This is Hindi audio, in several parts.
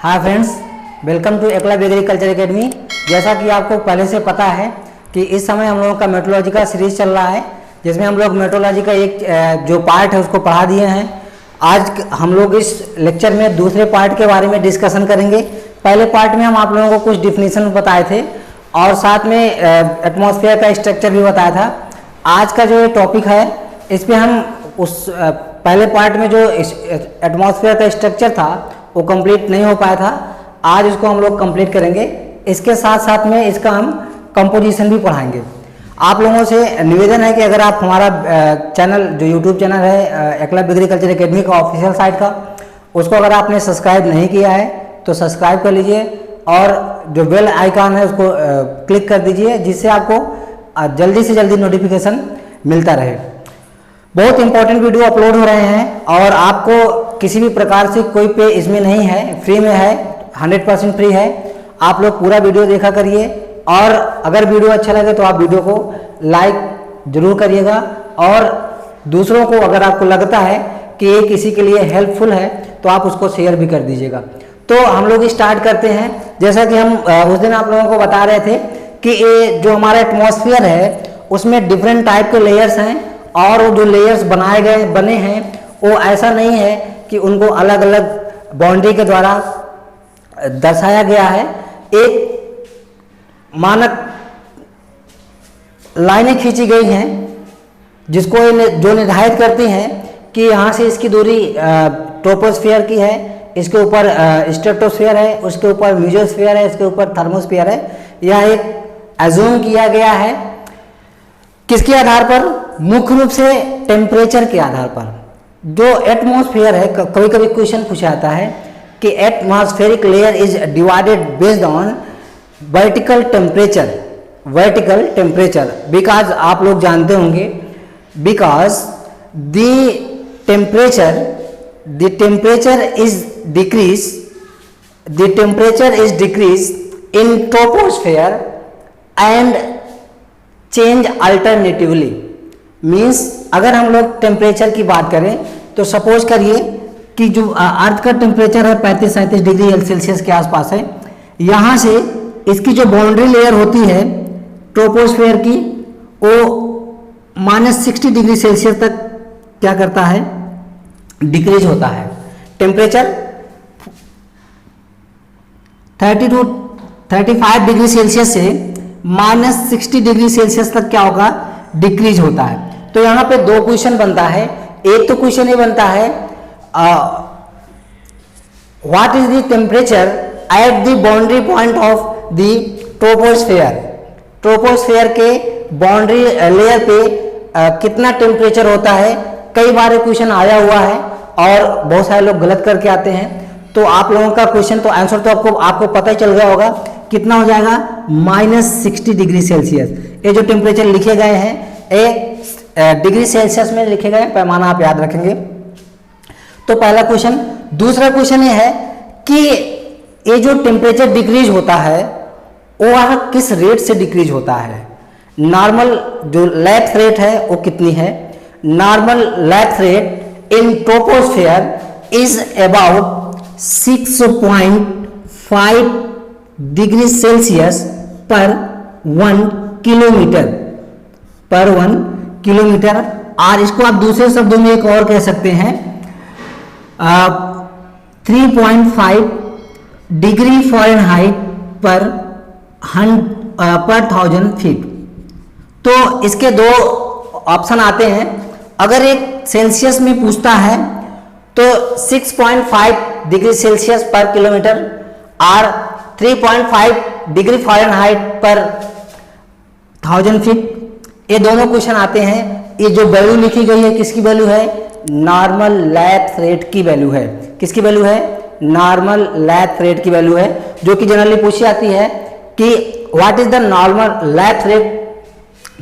हाँ friends, welcome to Eklavya agriculture academy. जैसा कि आपको पहले से पता है कि इस समय हम लोगों का मेट्रोलॉजी का सीरीज चल रहा है, जिसमें हम लोग मेट्रोलॉजी का एक जो पार्ट है उसको पढ़ा दिए हैं। आज हम लोग इस लेक्चर में दूसरे पार्ट के बारे में डिस्कशन करेंगे। पहले पार्ट में हम आप लोगों को कुछ डिफिनीशन बताए थे और साथ में एटमॉस्फेयर का स्ट्रक्चर भी बताया था। आज का जो टॉपिक है इस पर हम उस पहले पार्ट में जो एटमॉस्फेयर का स्ट्रक्चर था वो कंप्लीट नहीं हो पाया था, आज इसको हम लोग कंप्लीट करेंगे। इसके साथ साथ में इसका हम कंपोजिशन भी पढ़ाएंगे। आप लोगों से निवेदन है कि अगर आप हमारा चैनल जो यूट्यूब चैनल है एकलव्य एग्रीकल्चर एकेडमी का ऑफिशियल साइट का, उसको अगर आपने सब्सक्राइब नहीं किया है तो सब्सक्राइब कर लीजिए और जो बेल आइकन है उसको क्लिक कर दीजिए, जिससे आपको जल्दी से जल्दी नोटिफिकेशन मिलता रहे। बहुत इंपॉर्टेंट वीडियो अपलोड हो रहे हैं और आपको किसी भी प्रकार से कोई पे इसमें नहीं है, फ्री में है, 100% फ्री है। आप लोग पूरा वीडियो देखा करिए और अगर वीडियो अच्छा लगे तो आप वीडियो को लाइक जरूर करिएगा और दूसरों को अगर आपको लगता है कि ये किसी के लिए हेल्पफुल है तो आप उसको शेयर भी कर दीजिएगा। तो हम लोग स्टार्ट करते हैं। जैसा कि हम उस दिन आप लोगों को बता रहे थे कि ये जो हमारा एटमॉस्फेयर है उसमें डिफरेंट टाइप के लेयर्स हैं और वो जो लेयर्स बने हैं वो ऐसा नहीं है कि उनको अलग अलग बाउंड्री के द्वारा दर्शाया गया है। एक मानक लाइनें खींची गई हैं जिसको जो निर्धारित करती हैं कि यहाँ से इसकी दूरी ट्रोपोस्फीयर की है, इसके ऊपर स्ट्रेटोस्फीयर है, उसके ऊपर मेसोस्फीयर है, इसके ऊपर थर्मोस्फीयर है। यह एक एज्यूम किया गया है किसके आधार पर? मुख्य रूप से टेम्परेचर के आधार पर। जो एटमॉस्फेयर है, कभी कभी क्वेश्चन पूछा जाता है कि atmospheric layer is divided based on vertical temperature because आप लोग जानते होंगे because the temperature is decrease in troposphere and change alternatively. Means अगर हम लोग टेम्परेचर की बात करें तो सपोज करिए कि जो अर्थ का टेम्परेचर है 35-37 डिग्री सेल्सियस के आसपास है, यहाँ से इसकी जो बाउंड्री लेयर होती है ट्रोपोस्फेयर की वो -60 डिग्री सेल्सियस तक क्या करता है? डिक्रीज होता है। टेम्परेचर 30 to 35 डिग्री सेल्सियस से -60 डिग्री सेल्सियस तक क्या होगा? डिक्रीज होता है। तो यहाँ पे दो क्वेश्चन बनता है। एक तो क्वेश्चन ये बनता है what is the temperature at the boundary point of the troposphere. Troposphere के बाउंड्री लेयर पे कितना टेम्परेचर होता है। कई बार क्वेश्चन आया हुआ है और बहुत सारे लोग गलत करके आते हैं। तो आप लोगों का क्वेश्चन तो आंसर तो आपको पता ही चल गया होगा। कितना हो जाएगा? -60 डिग्री सेल्सियस। ये जो टेम्परेचर लिखे गए हैं ये डिग्री सेल्सियस में लिखे गए, पैमाना आप याद रखेंगे। तो पहला क्वेश्चन। दूसरा क्वेश्चन ये है कि ये जो टेम्परेचर डिक्रीज होता है वो किस रेट से डिक्रीज होता है। नॉर्मल जो लैप्स रेट है वो कितनी है? Normal lapse rate in troposphere is about 6.5 degree Celsius पर 1 किलोमीटर। और इसको आप दूसरे शब्दों में एक और कह सकते हैं 3.5 डिग्री फ़ारेनहाइट पर 1000 फीट। तो इसके दो ऑप्शन आते हैं। अगर एक सेल्सियस में पूछता है तो 6.5 डिग्री सेल्सियस पर किलोमीटर और 3.5 डिग्री फ़ारेनहाइट पर 1000 फीट, ये दोनों क्वेश्चन आते हैं। ये जो वैल्यू लिखी गई है किसकी वैल्यू है? नॉर्मल लैप्स रेट की वैल्यू है। किसकी वैल्यू है? नॉर्मल लैप्स रेट की वैल्यू है, जो कि जनरली पूछी जाती है कि what is the normal lapse rate.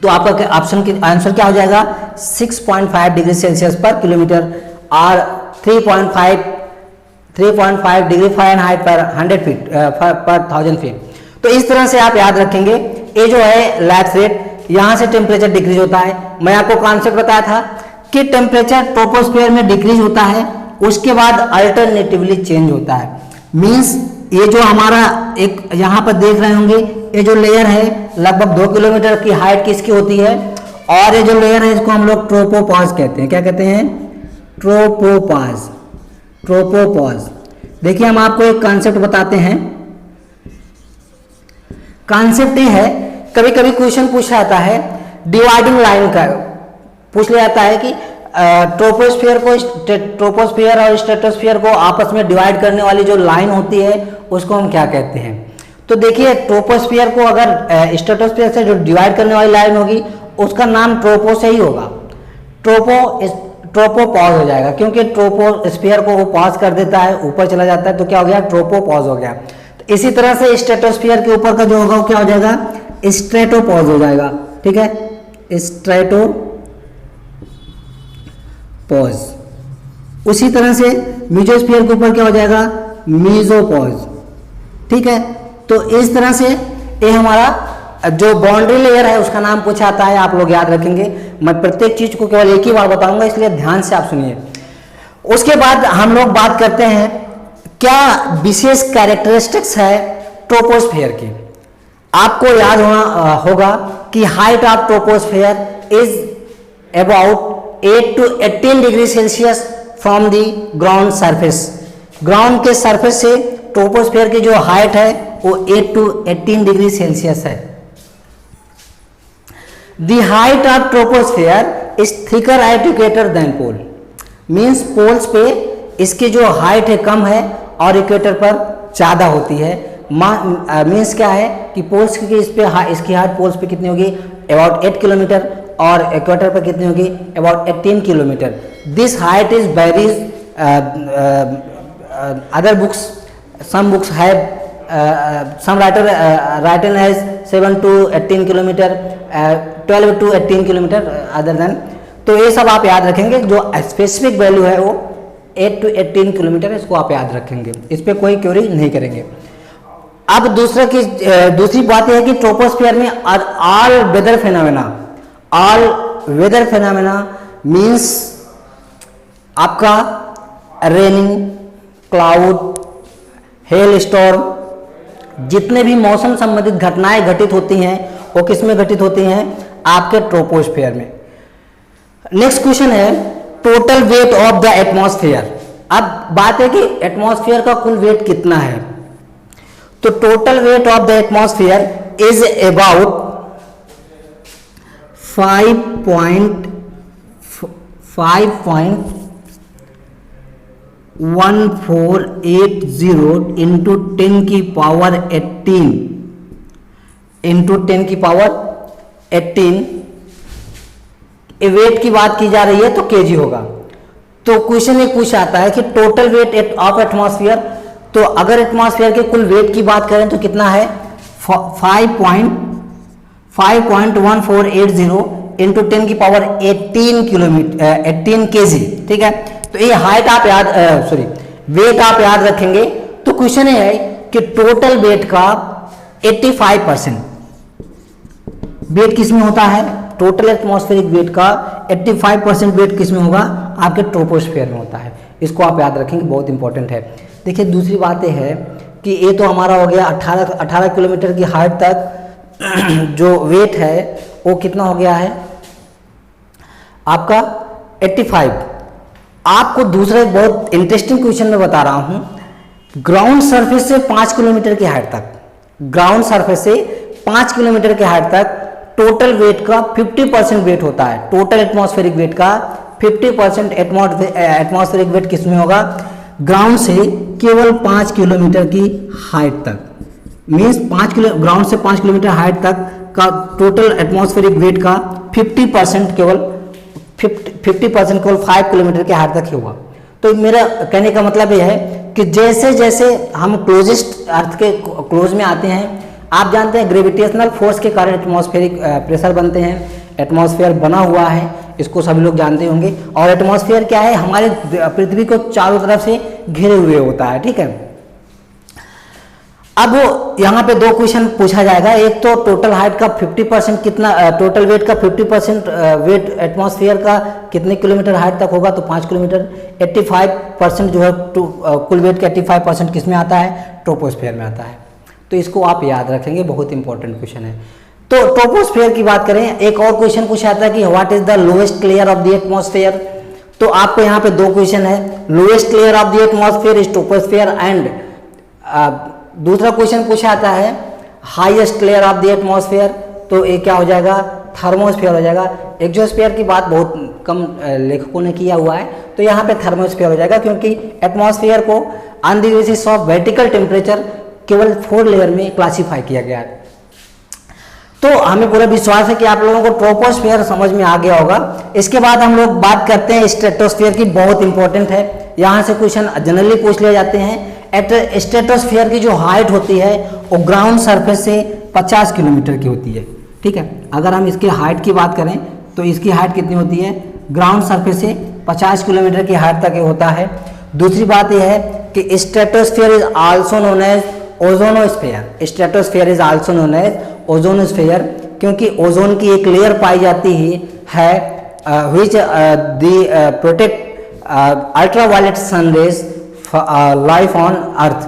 तो आपका ऑप्शन की आंसर क्या हो जाएगा? 6.5 डिग्री सेल्सियस पर किलोमीटर और 3.5 डिग्री फ़ारेनहाइट पर 100 फीट पर 1000 फीट। तो इस तरह से आप याद रखेंगे। ये जो है लैप्स रेट, यहाँ से टेम्परेचर डिक्रीज होता है। मैं आपको कॉन्सेप्ट बताया था कि टेम्परेचर ट्रोपोस्फेयर में डिक्रीज होता है, उसके बाद अल्टरनेटिवली चेंज होता है। मीन्स ये जो हमारा एक यहाँ पर देख रहे होंगे, ये जो लेयर है लगभग 2 किलोमीटर की हाइट किसकी होती है, और ये जो लेयर है इसको हम लोग ट्रोपोपॉज कहते हैं। क्या कहते हैं? ट्रोपोपॉज। ट्रोपोपॉज। देखिए हम आपको एक कॉन्सेप्ट बताते हैं। कॉन्सेप्ट ये है, कभी कभी क्वेश्चन पूछा जाता है डिवाइडिंग लाइन का, पूछ लिया जाता है कि ट्रोपोस्फीयर और स्ट्रेटोस्फीयर को आपस में डिवाइड करने वाली जो लाइन होती है उसको हम क्या कहते हैं। तो देखिए ट्रोपोस्फीयर को अगर स्ट्रेटोस्फीयर से जो डिवाइड करने वाली लाइन होगी उसका नाम ट्रोपो से ही होगा, ट्रोपोपॉज हो जाएगा, क्योंकि ट्रोपोस्फीयर को वो पॉज कर देता है, ऊपर चला जाता है, तो क्या हो गया? ट्रोपोपॉज हो गया। तो इसी तरह से स्ट्रेटोस्फीयर के ऊपर का जो होगा वो क्या हो जाएगा? स्ट्रेटोपॉज हो जाएगा। ठीक है, स्ट्रेटोपॉज। उसी तरह से मीजोस्फीयर के ऊपर क्या हो जाएगा? मीजोपॉज। ठीक है, तो इस तरह से ये हमारा जो बाउंड्री लेयर है उसका नाम पूछा आता है, आप लोग याद रखेंगे। मैं प्रत्येक चीज को केवल एक ही बार बताऊंगा, इसलिए ध्यान से आप सुनिए। उसके बाद हम लोग बात करते हैं क्या विशेष कैरेक्टरिस्टिक्स है ट्रोपोस्फीयर की। आपको याद होगा कि height of troposphere is about 8 to 18 degree Celsius from the ground surface. Ground के सरफेस से ट्रोपोस्फीयर की जो हाइट है वो 8 to 18 डिग्री सेल्सियस है। The height of troposphere is thicker at equator than pole. Means poles पे इसकी जो हाइट है कम है और इक्वेटर पर ज़्यादा होती है। मीन्स क्या है कि पोल्स की इसकी हाइट पोल्स पे कितनी होगी? अबाउट 8 किलोमीटर, और इक्वेटर पर कितनी होगी? About 18 kilometre. This height is varies. Other books, some books have some written as 7 to 18 kilometre, 12 to 18 kilometre other than. तो ये सब आप याद रखेंगे, जो स्पेसिफिक वैल्यू है वो 8 to 18 किलोमीटर, इसको आप याद रखेंगे, इस पर कोई क्वेरी नहीं करेंगे। अब दूसरी बात यह है कि ट्रोपोस्फीयर में ऑल वेदर फेनोमेना मीन्स आपका रेनिंग, क्लाउड, हेल स्टॉर्म, जितने भी मौसम संबंधित घटनाएं घटित होती हैं वो किस में घटित होती हैं? आपके ट्रोपोस्फीयर में। नेक्स्ट क्वेश्चन है total weight of the atmosphere. अब बात है कि एटमॉस्फेयर का कुल वेट कितना है। तो total weight of the atmosphere is about 5.1480 into 10 की पावर 18 इंटू 10 की पावर 18। वेट की बात की जा रही है तो केजी होगा। तो क्वेश्चन एक पूछा आता है कि टोटल वेट ऑफ एटमॉस्फेयर, तो अगर एटमॉस्फेयर के कुल वेट की बात करें तो कितना है? 5.1480 इंटू 10 की पावर 18 केजी। ठीक है, तो ये हाइट आप वेट आप याद रखेंगे। तो क्वेश्चन ये है कि टोटल वेट का 85% वेट किसमें होता है? टोटल एटमॉस्फेरिक वेट का 85% वेट किसमें होगा? आपके ट्रोपोस्फीयर में होता है। इसको आप याद रखेंगे, बहुत इंपॉर्टेंट है। देखिए दूसरी बात यह है कि ये तो हमारा हो गया 18 किलोमीटर की हाइट तक जो वेट है वो कितना हो गया है आपका 85। आपको दूसरा एक बहुत इंटरेस्टिंग क्वेश्चन मैं बता रहा हूं। ग्राउंड सरफेस से 5 किलोमीटर की हाइट तक, ग्राउंड सरफेस से 5 किलोमीटर की हाइट तक टोटल वेट का 50% वेट होता है। टोटल एटमॉस्फेरिक वेट का 50% एटमॉस्फेरिक वेट किसमें होगा? ग्राउंड से केवल 5 किलोमीटर की हाइट तक। मीन्स ग्राउंड से 5 किलोमीटर हाइट तक का टोटल एटमॉस्फेरिक वेट का 50% केवल 5 किलोमीटर के हाइट तक ही होगा। तो मेरा कहने का मतलब यह है कि जैसे जैसे हम क्लोजेस्ट अर्थ के क्लोज में आते हैं, आप जानते हैं ग्रेविटेशनल फोर्स के कारण एटमॉस्फेरिक प्रेशर बनते हैं। एटमॉस्फेयर बना हुआ है, इसको सभी लोग जानते होंगे। और एटमॉस्फेयर क्या है? हमारे पृथ्वी को चारों तरफ से घेरे हुए होता है। ठीक है, अब यहाँ पे दो क्वेश्चन पूछा जाएगा, एक तो टोटल हाइट का 50% कितना, टोटल वेट का 50% वेट एटमॉस्फेयर का कितने किलोमीटर हाइट तक होगा, तो 5 किलोमीटर। 85% जो है कुल वेट का 85% किस में आता है, ट्रोपोस्फेयर में आता है। तो इसको आप याद रखेंगे, बहुत इंपॉर्टेंट क्वेश्चन है। तो ट्रोपोस्फेयर की बात करें, एक और क्वेश्चन पूछा था कि what is the lowest layer of the atmosphere. तो आपको यहाँ पे दो क्वेश्चन है, lowest layer of the atmosphere is troposphere and दूसरा क्वेश्चन पूछा आता है highest layer of the atmosphere, तो ये क्या हो जाएगा, थर्मोस्फेयर हो जाएगा। एक्सोस्फेयर की बात बहुत कम लेखकों ने किया हुआ है, तो यहाँ पे थर्मोस्फेयर हो जाएगा, क्योंकि एटमॉस्फेयर को on the basis of vertical temperature केवल 4 लेयर में क्लासीफाई किया गया है। तो हमें पूरा विश्वास है कि आप लोगों को ट्रोपोस्फेयर समझ में आ गया होगा। इसके बाद हम लोग बात करते हैं स्ट्रेटोस्फेयर की, बहुत इंपॉर्टेंट है, यहाँ से क्वेश्चन जनरली पूछ लिए जाते हैं। स्ट्रेटोस्फेयर की जो हाइट होती है वो ग्राउंड सरफेस से 50 किलोमीटर की होती है, ठीक है। अगर हम इसकी हाइट की बात करें तो इसकी हाइट कितनी होती है, ग्राउंड सरफेस से 50 किलोमीटर की हाइट तक होता है। दूसरी बात यह है कि stratosphere is also known as ozonosphere. Stratosphere is also known as ozonosphere, क्योंकि ओजोन की एक लेयर पाई जाती है which the protect ultraviolet sun rays life on earth.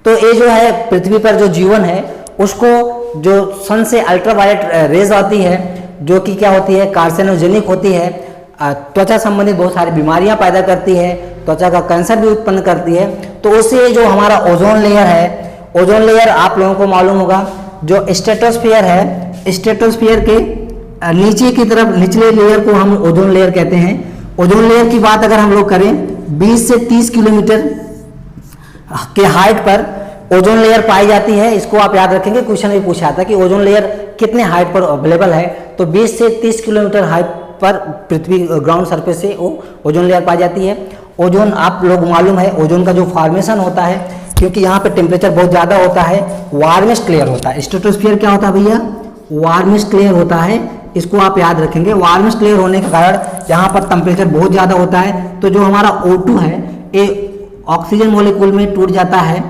तो ये जो है पृथ्वी पर जो जीवन है उसको जो सन से अल्ट्रावायलेट रेज आती है, जो कि क्या होती है, कार्सिनोजेनिक होती है, त्वचा संबंधित बहुत सारी बीमारियां पैदा करती है, त्वचा का कैंसर भी उत्पन्न करती है। तो उससे जो हमारा ओजोन लेयर है, ओजोन लेयर आप लोगों को मालूम होगा, जो स्ट्रेटोस्फेयर है, स्ट्रेटोस्फेयर के नीचे की तरफ निचले लेयर को हम ओजोन लेयर कहते हैं। ओजोन लेयर की बात अगर हम लोग करें, 20 से 30 किलोमीटर के हाइट पर ओजोन लेयर पाई जाती है। इसको आप याद रखेंगे, क्वेश्चन भी पूछा था कि ओजोन लेयर कितने हाइट पर अवेलेबल है, तो 20 से 30 किलोमीटर हाइट पर पृथ्वी ग्राउंड सरफेस से वो ओजोन लेयर पाई जाती है। ओजोन आप लोग मालूम है, ओजोन का जो फॉर्मेशन होता है, क्योंकि यहाँ पे टेम्परेचर बहुत ज़्यादा होता है, वार्मेस्ट लेयर होता है। स्ट्रेटोस्फेयर क्या होता है भैया, वार्मेस्ट लेयर होता है, इसको आप याद रखेंगे। वार्मेस्ट लेयर होने के कारण यहाँ पर टेम्परेचर बहुत ज़्यादा होता है, तो जो हमारा O2 है ये ऑक्सीजन मॉलिक्यूल में टूट जाता है,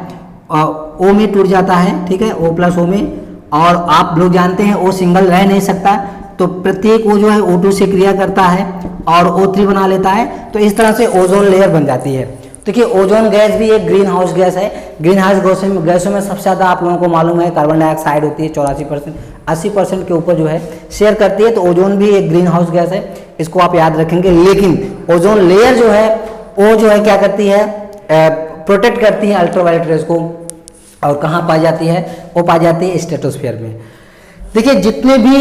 O में टूट जाता है, ठीक है, O+O में। और आप लोग जानते हैं O सिंगल रह नहीं सकता, तो प्रत्येक O जो है O2 से क्रिया करता है और O3 बना लेता है, तो इस तरह से ओजोन लेयर बन जाती है। देखिए ओजोन गैस भी एक ग्रीन हाउस गैस है। ग्रीन हाउस गैसों में सबसे ज़्यादा आप लोगों को मालूम है कार्बन डाइऑक्साइड होती है, 84%, 80% के ऊपर जो है शेयर करती है। तो ओजोन भी एक ग्रीन हाउस गैस है, इसको आप याद रखेंगे। लेकिन ओजोन लेयर जो है वो जो है क्या करती है, प्रोटेक्ट करती है अल्ट्रावायलेट रेज को, और कहाँ पाई जाती है, वो पाई जाती है स्ट्रेटोस्फेयर में। देखिए जितने भी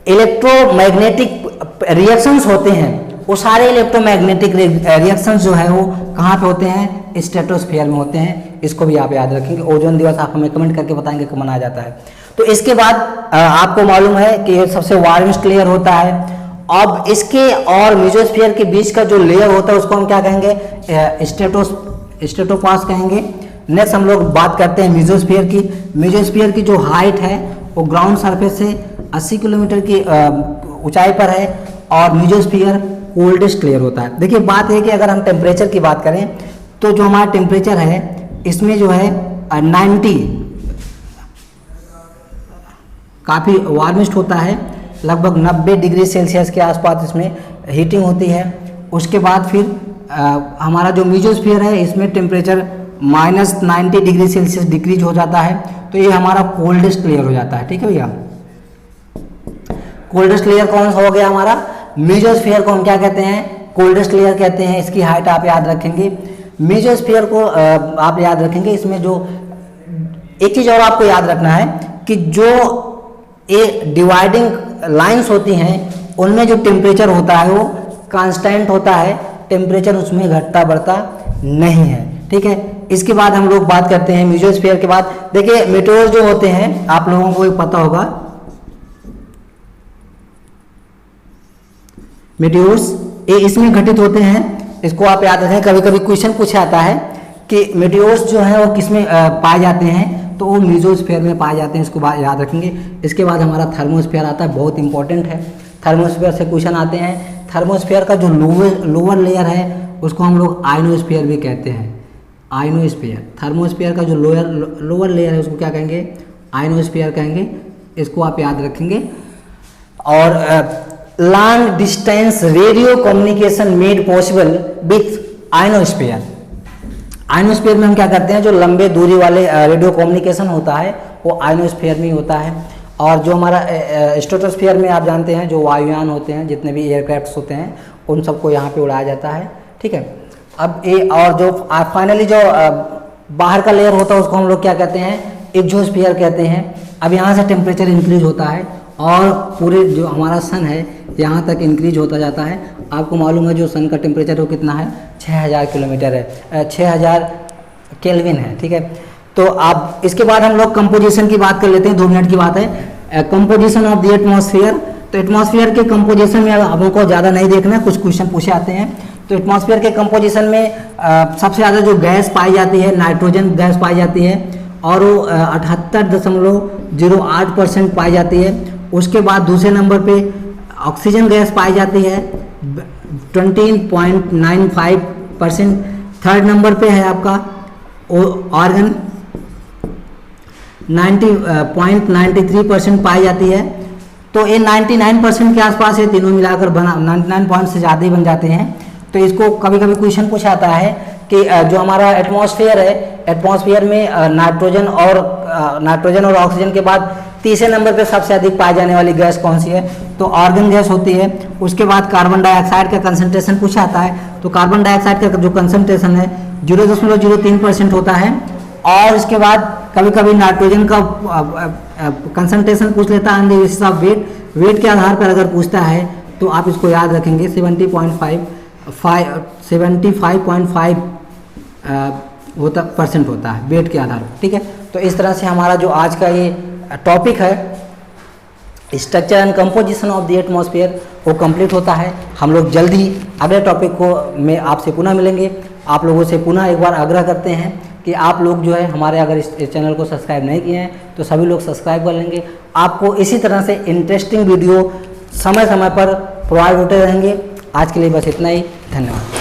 इलेक्ट्रोमैग्नेटिक रिएक्शंस होते हैं, वो सारे इलेक्ट्रोमैग्नेटिक रिएक्शंस जो है वो कहाँ पे होते हैं, स्ट्रेटोस्फेयर में होते हैं। इसको भी आप याद रखेंगे। ओजोन दिवस आप हमें कमेंट करके बताएंगे कब मनाया जाता है। तो इसके बाद आपको मालूम है कि ये सबसे वार्मेस्ट लेयर होता है। अब इसके और मेसोस्फीयर के बीच का जो लेयर होता है उसको हम क्या कहेंगे, स्ट्रेटोपास कहेंगे। नेक्स्ट हम लोग बात करते हैं मेसोस्फीयर की। मेसोस्फीयर की जो हाइट है वो ग्राउंड सरफेस से 80 किलोमीटर की ऊंचाई पर है, और मेसोस्फीयर कोल्डेस्ट लेयर होता है। देखिए बात है कि अगर हम टेम्परेचर की बात करें तो जो हमारा टेम्परेचर है इसमें जो है 90 काफ़ी वार्मिस्ट होता है, लगभग 90 डिग्री सेल्सियस के आसपास इसमें हीटिंग होती है। उसके बाद फिर हमारा जो मेसोस्फीयर है इसमें टेम्परेचर -90 डिग्री सेल्सियस डिक्रीज हो जाता है, तो ये हमारा कोल्डेस्ट लेयर हो जाता है। ठीक है भैया, कोल्डेस्ट लेयर कौन सा हो गया हमारा, मेसोस्फीयर को हम क्या कहते हैं, कोल्डेस्ट लेयर कहते हैं। इसकी हाइट आप याद रखेंगे। मेसोस्फीयर को आप याद रखेंगे। इसमें जो एक चीज़ और आपको याद रखना है कि जो ये डिवाइडिंग लाइंस होती हैं उनमें जो टेम्परेचर होता है वो कांस्टेंट होता है, टेम्परेचर उसमें घटता बढ़ता नहीं है। ठीक है, इसके बाद हम लोग बात करते हैं मेसोस्फीयर के बाद। देखिए मेटेओर जो होते हैं आप लोगों को पता होगा, मेटेओर्स ये इसमें घटित होते हैं। इसको आप याद रखें, कभी कभी क्वेश्चन पूछा जाता है कि मेटेओर्स जो है वो किसमें पाए जाते हैं, तो वो मेसोस्फीयर में पाए जाते हैं। इसको याद रखेंगे। इसके बाद हमारा थर्मोस्फीयर आता है, बहुत इंपॉर्टेंट है। थर्मोस्फीयर से क्वेश्चन आते हैं। थर्मोस्फीयर का जो लोअर लेयर है उसको हम लोग आयनोस्फीयर भी कहते हैं। आयनोस्फीयर। थर्मोस्फीयर का जो लोअर लेयर है उसको क्या कहेंगे, आयनोस्फीयर कहेंगे, इसको आप याद रखेंगे। और long distance radio communication made possible with ionosphere. Ionosphere में हम क्या करते हैं, जो लंबे दूरी वाले रेडियो कम्युनिकेशन होता है वो आयनोस्फीयर में ही होता है। और जो हमारा स्ट्रेटोस्फीयर में आप जानते हैं जो वायुयान होते हैं, जितने भी एयरक्राफ्ट्स होते हैं उन सबको यहाँ पे उड़ाया जाता है, ठीक है। अब और जो फाइनली जो बाहर का लेयर होता है उसको हम लोग क्या कहते हैं, एक्सोस्फीयर कहते हैं। अब यहाँ से टेम्परेचर इंक्रीज होता है और पूरे जो हमारा सन है यहाँ तक इंक्रीज होता जाता है। आपको मालूम है जो सन का टेम्परेचर वो कितना है, 6000 किलोमीटर है, 6000 केल्विन है, ठीक है। तो आप इसके बाद हम लोग कंपोजिशन की बात कर लेते हैं, 2 मिनट की बात है। Composition of the atmosphere. तो एटमॉस्फेयर के कंपोजिशन में हमको ज़्यादा नहीं देखना, कुछ क्वेश्चन पूछे आते हैं। तो एटमॉस्फेयर के कंपोजिशन में सबसे ज़्यादा जो गैस पाई जाती है नाइट्रोजन गैस पाई जाती है और वो 78.08% पाई जाती है। उसके बाद दूसरे नंबर पे ऑक्सीजन गैस पाई जाती है 20.95%। थर्ड नंबर पे है आपका ऑर्गन 90.93% पाई जाती है। तो ये 99% के आसपास ये तीनों मिलाकर बना 99 से ज़्यादा ही बन जाते हैं। तो इसको कभी कभी क्वेश्चन पूछा आता है कि जो हमारा एटमॉस्फेयर है, एटमॉस्फेयर में नाइट्रोजन और ऑक्सीजन के बाद तीसरे नंबर पे सबसे अधिक पाई जाने वाली गैस कौन सी है, तो आर्गन गैस होती है। उसके बाद कार्बन डाइऑक्साइड का कंसंट्रेशन पूछा आता है, तो कार्बन डाइऑक्साइड का जो कंसंट्रेशन है 0.03% होता है। और इसके बाद कभी कभी नाइट्रोजन का कंसंट्रेशन पूछ लेता है, बेसिस ऑफ वेट के आधार पर अगर पूछता है तो आप इसको याद रखेंगे 75.5% होता है वेट के आधार पर, ठीक है। तो इस तरह से हमारा जो आज का ये टॉपिक है structure and composition of the atmosphere वो कंप्लीट होता है। हम लोग जल्दी अगले टॉपिक को में आपसे पुनः मिलेंगे। आप लोगों से पुनः एक बार आग्रह करते हैं कि आप लोग जो है हमारे अगर इस चैनल को सब्सक्राइब नहीं किए हैं तो सभी लोग सब्सक्राइब कर लेंगे। आपको इसी तरह से इंटरेस्टिंग वीडियो समय समय पर प्रोवाइड होते रहेंगे। आज के लिए बस इतना ही, धन्यवाद।